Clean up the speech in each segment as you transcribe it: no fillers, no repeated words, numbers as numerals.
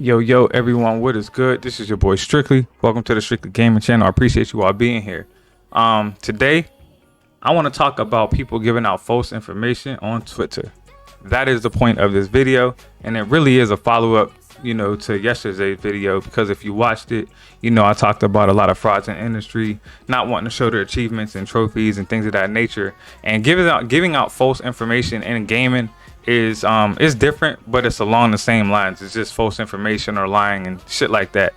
Yo, everyone, what is good? This is your boy Strictly. Welcome to the Strictly Gaming channel. I appreciate you all being here. Today, I want to talk about people giving out false information on Twitter. That is the point of this video, and it really is a follow-up, to yesterday's video, because if you watched it, I talked about a lot of frauds in the industry, not wanting to show their achievements and trophies and things of that nature, and giving out false information in gaming is different, but it's along the same lines. It's just false information or lying and shit like that,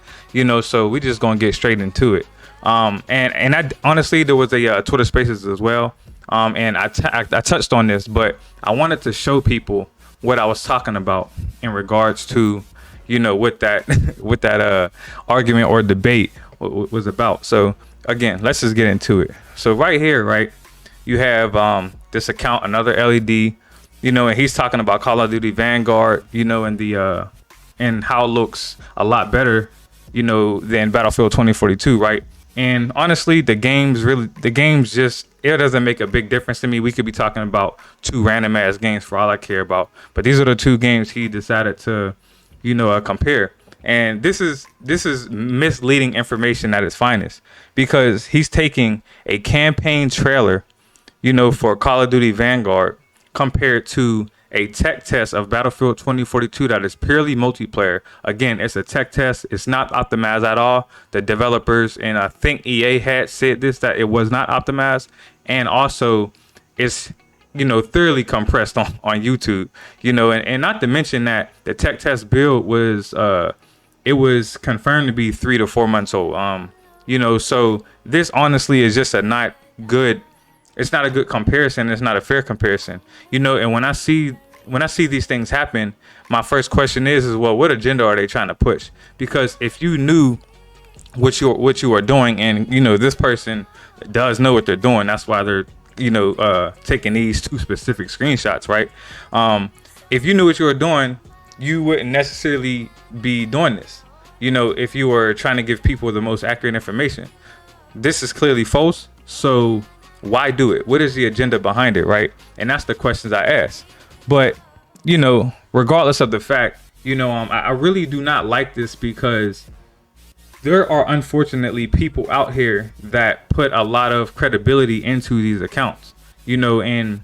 so we just gonna get straight into it. And I honestly, there was a Twitter Spaces as well, and I touched on this, but I wanted to show people what I was talking about in regards to what that argument or debate was about. So again, let's just get into it. So right here, right, you have this account, another LED, and he's talking about Call of Duty Vanguard, and how it looks a lot better, than Battlefield 2042, right? And honestly, the games just, it doesn't make a big difference to me. We could be talking about two random ass games for all I care about, but these are the two games he decided to, compare. And this is misleading information at its finest, because he's taking a campaign trailer, for Call of Duty Vanguard, compared to a tech test of Battlefield 2042 that is purely multiplayer. Again, it's a tech test. It's not optimized at all. The developers, and I think EA had said this, that it was not optimized, and also it's thoroughly compressed on YouTube, and not to mention that the tech test build was it was confirmed to be 3 to 4 months old. So this honestly is just it's not a good comparison. It's not a fair comparison, and when I see these things happen, my first question is well, what agenda are they trying to push? Because if you knew what you are doing, and this person does know what they're doing, that's why they're taking these two specific screenshots, right? If you knew what you were doing, you wouldn't necessarily be doing this, if you were trying to give people the most accurate information. This is clearly false, so why do it? What is the agenda behind it, right? And that's the questions I ask. But regardless of the fact, I really do not like this, because there are unfortunately people out here that put a lot of credibility into these accounts, and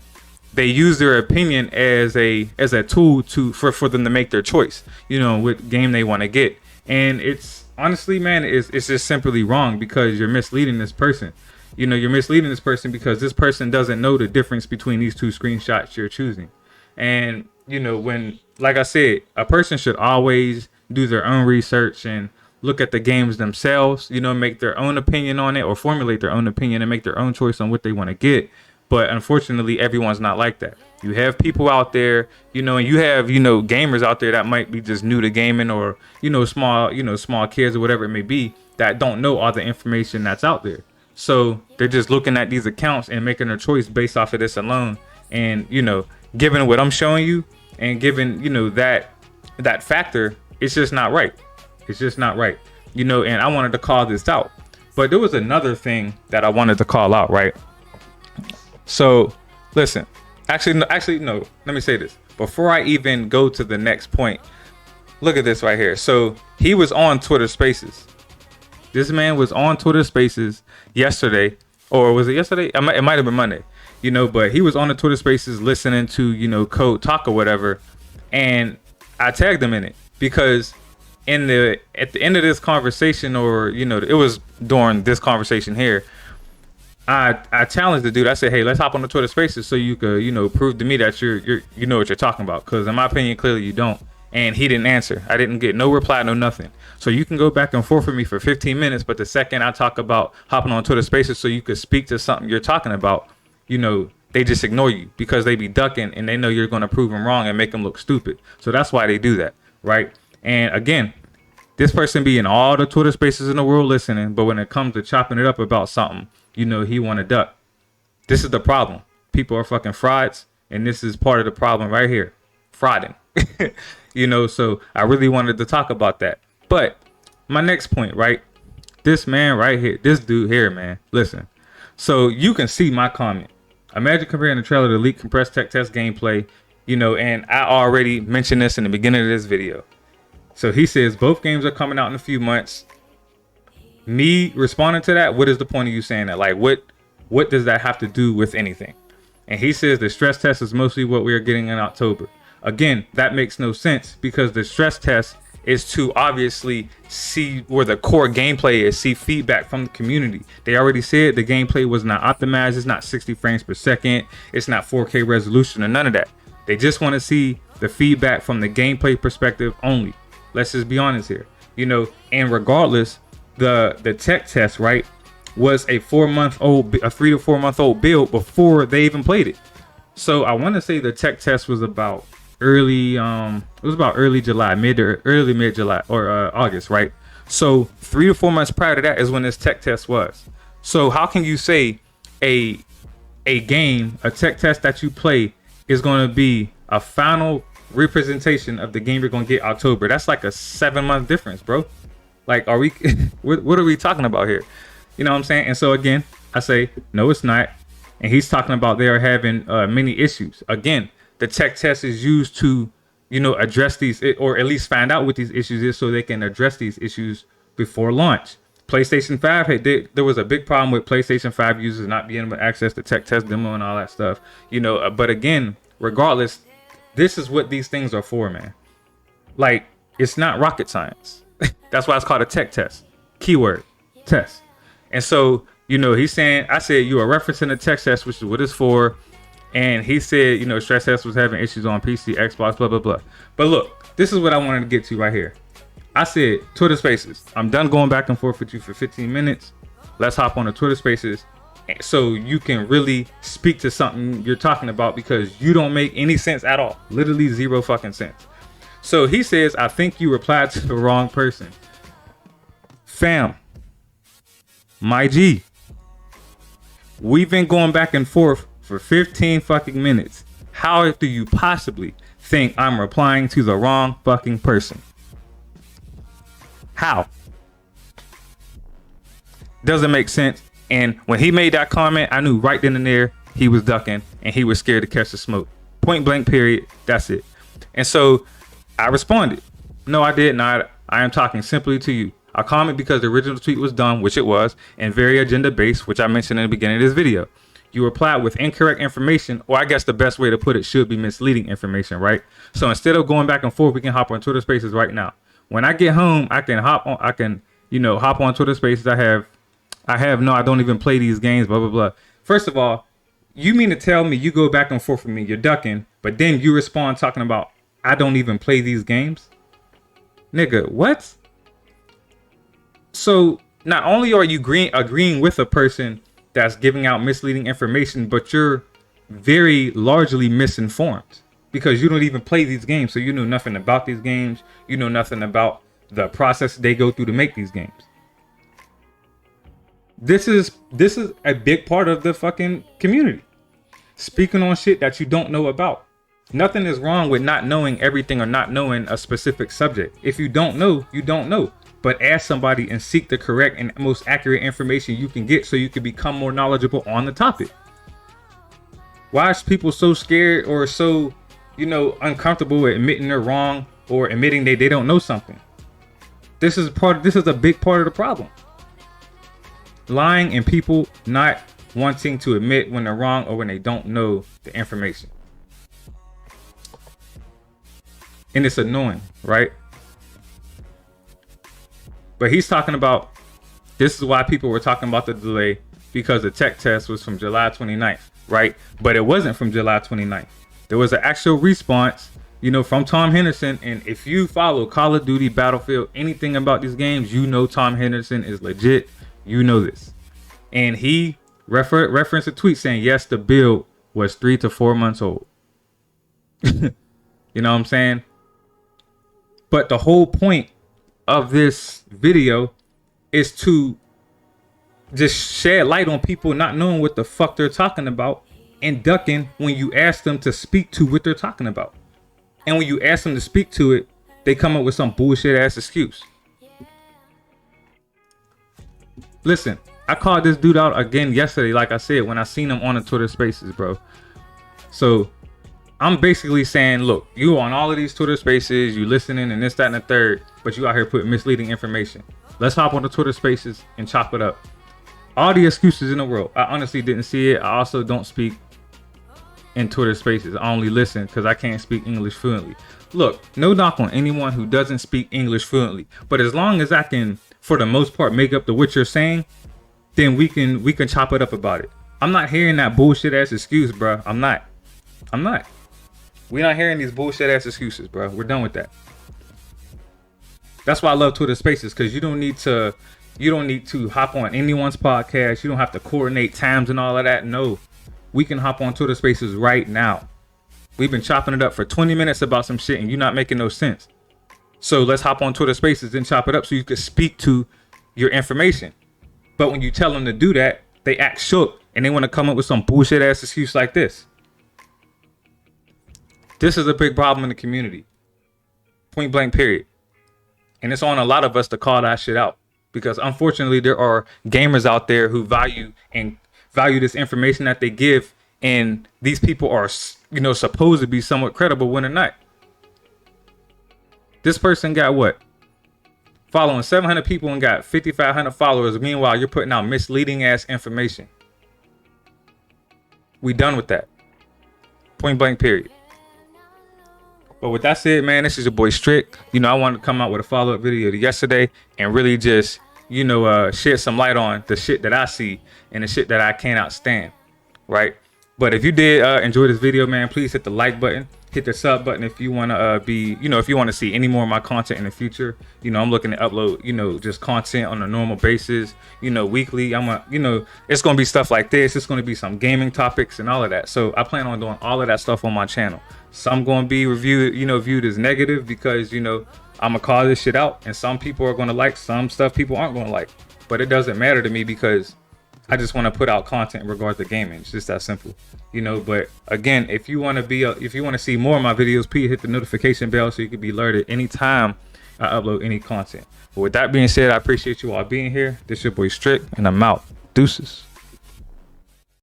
they use their opinion as a tool for them to make their choice, what game they want to get. And it's honestly, man, it's just simply wrong, because you're misleading this person. You're misleading this person because this person doesn't know the difference between these two screenshots you're choosing. And when, like I said, a person should always do their own research and look at the games themselves, make their own opinion on it, or formulate their own opinion and make their own choice on what they want to get. But unfortunately, everyone's not like that. You have people out there, and you have, gamers out there that might be just new to gaming, or, small kids or whatever it may be, that don't know all the information that's out there. So they're just looking at these accounts and making a choice based off of this alone. And, given what I'm showing you, and given, that factor, it's just not right. It's just not right, and I wanted to call this out. But there was another thing that I wanted to call out, right? So listen, actually, no, let me say this before I even go to the next point. Look at this right here. So he was on Twitter Spaces. This man was on Twitter Spaces yesterday, or was it yesterday? It might have been Monday, but he was on the Twitter Spaces listening to, Code Talk or whatever. And I tagged him in it, because at the end of this conversation, or, it was during this conversation here, I challenged the dude. I said, hey, let's hop on the Twitter Spaces so you could, prove to me that you know what you're talking about. Because in my opinion, clearly you don't. And he didn't answer. I didn't get no reply, no nothing. So you can go back and forth with me for 15 minutes. But the second I talk about hopping on Twitter Spaces so you could speak to something you're talking about, they just ignore you, because they be ducking and they know you're going to prove them wrong and make them look stupid. So that's why they do that, right? And again, this person be in all the Twitter Spaces in the world listening, but when it comes to chopping it up about something, he want to duck. This is the problem. People are fucking frauds, and this is part of the problem right here. Frauding. So I really wanted to talk about that. But my next point, right? This man right here, this dude here, man, listen. So you can see my comment. Imagine comparing the trailer to leaked compressed tech test gameplay, and I already mentioned this in the beginning of this video. So he says both games are coming out in a few months. Me responding to that, what is the point of you saying that? Like, what does that have to do with anything? And he says the stress test is mostly what we are getting in October. Again, that makes no sense because the stress test is to obviously see where the core gameplay is, see feedback from the community. They already said the gameplay was not optimized. It's not 60 frames per second. It's not 4K resolution or none of that. They just want to see the feedback from the gameplay perspective only. Let's just be honest here, you know. And regardless, the tech test, right, was a 3 to 4 month old build before they even played it. So I want to say the tech test was about early July, mid July or August, right? So 3 to 4 months prior to that is when this tech test was. So how can you say a tech test that you play is going to be a final representation of the game you're going to get October? That's like a 7-month difference, bro. Like, are we what are we talking about here? You know what I'm saying? And so again, I say no, it's not. And he's talking about they are having many issues. Again, the tech test is used to, you know, address these, or at least find out what these issues is so they can address these issues before launch. PlayStation 5, there was a big problem with PlayStation 5 users not being able to access the tech test demo and all that stuff, you know. But again, regardless, this is what these things are for, man. Like, it's not rocket science. That's why it's called a tech test. Keyword, test. And so, you know, he's saying, I said, you are referencing the tech test, which is what it's for. And he said, you know, stress test was having issues on PC, Xbox, blah, blah, blah. But look, this is what I wanted to get to right here. I said, Twitter Spaces. I'm done going back and forth with you for 15 minutes. Let's hop on the Twitter Spaces so you can really speak to something you're talking about, because you don't make any sense at all. Literally zero fucking sense. So he says, I think you replied to the wrong person. Fam, my G, we've been going back and forth for 15 fucking minutes. How do you possibly think I'm replying to the wrong fucking person? How? Doesn't make sense. And when he made that comment, I knew right then and there he was ducking and he was scared to catch the smoke. Point blank, period. That's it. And so I responded. No, I did not. I am talking simply to you. I comment because the original tweet was dumb, which it was, and very agenda based, which I mentioned in the beginning of this video. You replied with incorrect information, or I guess the best way to put it should be misleading information, right? So instead of going back and forth, we can hop on Twitter Spaces right now. When I get home, I can hop on Twitter Spaces. I don't even play these games, blah, blah, blah. First of all, you mean to tell me you go back and forth with me, you're ducking, but then you respond talking about, I don't even play these games? Nigga, what? So not only are you agreeing with a person that's giving out misleading information, but you're very largely misinformed because you don't even play these games. So you know nothing about these games. You know nothing about the process they go through to make these games. This is a big part of the fucking community. Speaking on shit that you don't know about. Nothing is wrong with not knowing everything or not knowing a specific subject. If you don't know, you don't know. But ask somebody and seek the correct and most accurate information you can get so you can become more knowledgeable on the topic. Why is people so scared or so, you know, uncomfortable with admitting they're wrong or admitting they don't know something? This is a big part of the problem. Lying and people not wanting to admit when they're wrong or when they don't know the information. And it's annoying, right? But he's talking about, this is why people were talking about the delay, because the tech test was from July 29th, right? But it wasn't from July 29th. There was an actual response, you know, from Tom Henderson. And if you follow Call of Duty, Battlefield, anything about these games, you know Tom Henderson is legit. You know this. And he referenced a tweet saying, yes, the build was 3 to 4 months old. You know what I'm saying? But the whole point of this video is to just shed light on people not knowing what the fuck they're talking about and ducking when you ask them to speak to what they're talking about. And when you ask them to speak to it, they come up with some bullshit ass excuse. Listen, I called this dude out again yesterday, like I said, when I seen him on the Twitter Spaces, bro. So I'm basically saying, look, you on all of these Twitter Spaces, you listening and this, that, and the third. but you out here putting misleading information. Let's hop on the Twitter Spaces and chop it up. All the excuses in the world. I honestly didn't see it. I also don't speak in Twitter Spaces. I only listen because I can't speak English fluently. Look, no knock on anyone who doesn't speak English fluently, but as long as I can, for the most part, make up to what you're saying, then we can chop it up about it. I'm not hearing that bullshit ass excuse, bro. I'm not. We're not hearing these bullshit ass excuses, bro. We're done with that. That's why I love Twitter Spaces, because you don't need to hop on anyone's podcast. You don't have to coordinate times and all of that. No, we can hop on Twitter Spaces right now. We've been chopping it up for 20 minutes about some shit and you're not making no sense. So let's hop on Twitter Spaces and chop it up so you can speak to your information. But when you tell them to do that, they act shook and they want to come up with some bullshit ass excuse like this. This is a big problem in the community. Point blank, period. And it's on a lot of us to call that shit out, because unfortunately there are gamers out there who value this information that they give, and these people are, supposed to be somewhat credible when they're not. This person got what? Following 700 people and got 5,500 followers. Meanwhile, you're putting out misleading ass information. We done with that. Point blank, period. But with that said, man, this is your boy Strick. I wanted to come out with a follow-up video to yesterday and really just, shed some light on the shit that I see and the shit that I cannot stand, right? But if you did enjoy this video, man, please hit the like button, hit the sub button if you want to if you want to see any more of my content in the future. I'm looking to upload, just content on a normal basis, weekly. It's going to be stuff like this. It's going to be some gaming topics and all of that. So I plan on doing all of that stuff on my channel. Some going to be viewed as negative because, I'm going to call this shit out, and some people are going to like some stuff people aren't going to like. But it doesn't matter to me because I just want to put out content in regards to gaming. It's just that simple, But again, if you want to see more of my videos, please hit the notification bell so you can be alerted anytime I upload any content. But with that being said, I appreciate you all being here. This is your boy Strick, and I'm out. Deuces.